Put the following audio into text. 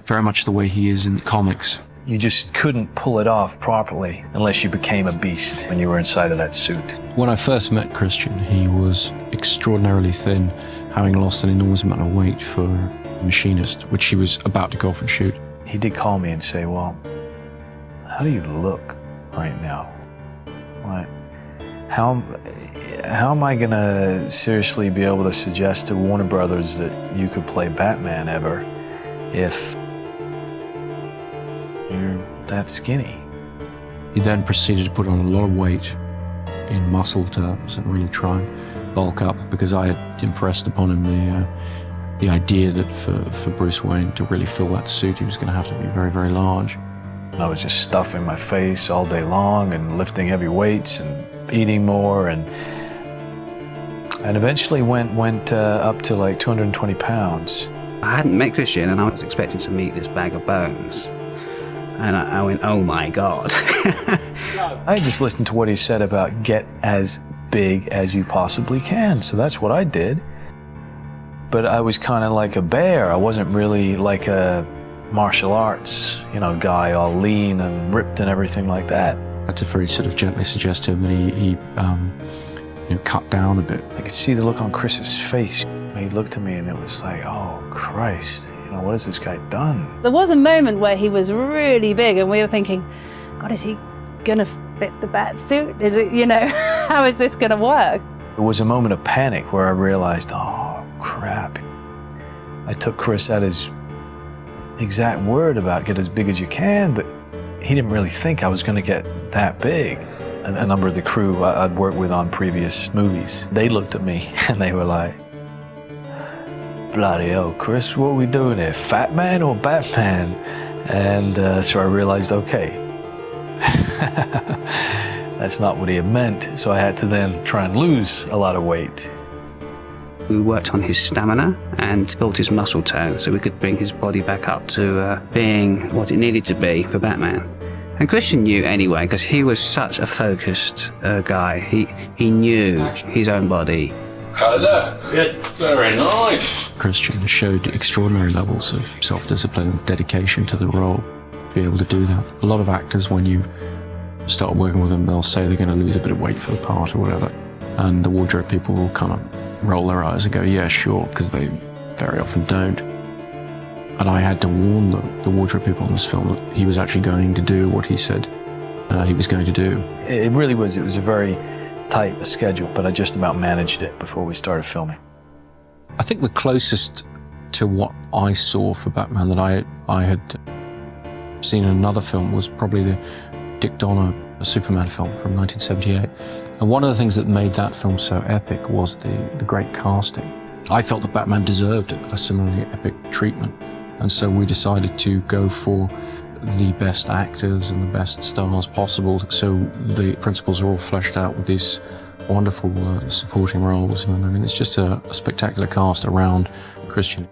very much the way he is in the comics. You just couldn't pull it off properly unless you became a beast when you were inside of that suit. When I first met Christian, he was extraordinarily thin, having lost an enormous amount of weight for a machinist, which he was about to go off and shoot. He did call me and say, well, how do you look right now? Like, how am I gonna seriously be able to suggest to Warner Brothers that you could play Batman ever if you're that skinny? He then proceeded to put on a lot of weight in muscle terms and really try and bulk up, because I had impressed upon him the idea that for Bruce Wayne to really fill that suit, he was going to have to be very, very large. I was just stuffing my face all day long and lifting heavy weights and eating more, and eventually went up to like 220 pounds. I hadn't met Christian, and I was expecting to meet this bag of bones. And I went, oh my God. I just listened to what he said about get as big as you possibly can. So that's what I did. But I was kind of like a bear. I wasn't really like a martial arts, guy all lean and ripped and everything like that. I had to very sort of gently suggest to him that he cut down a bit. I could see the look on Chris's face. He looked at me and it was like, oh Christ, what has this guy done? There was a moment where he was really big and we were thinking, God, is he gonna fit the bat suit? Is it, how is this gonna work? It was a moment of panic where I realized, oh crap. I took Chris at his exact word about get as big as you can, but he didn't really think I was gonna get that big. A number of the crew I'd worked with on previous movies, they looked at me and they were like, bloody hell, Chris, what are we doing here? Fat Man or Batman? And so I realized, okay, that's not what he had meant. So I had to then try and lose a lot of weight. We worked on his stamina and built his muscle tone so we could bring his body back up to being what it needed to be for Batman. And Christian knew anyway, because he was such a focused guy. He knew his own body. Very nice. Christian showed extraordinary levels of self-discipline and dedication to the role to be able to do that. A lot of actors, when you start working with them, they'll say they're going to lose a bit of weight for the part or whatever. And the wardrobe people will kind of roll their eyes and go, yeah, sure, because they very often don't. And I had to warn the wardrobe people on this film that he was actually going to do what he said he was going to do. It really was. It was a very tight schedule, but I just about managed it before we started filming. I think the closest to what I saw for Batman that I had seen in another film was probably the Dick Donner Superman film from 1978. And one of the things that made that film so epic was the great casting. I felt that Batman deserved a similarly epic treatment. And so we decided to go for the best actors and the best stars possible. So the principals are all fleshed out with these wonderful supporting roles. And I mean, it's just a spectacular cast around Christian.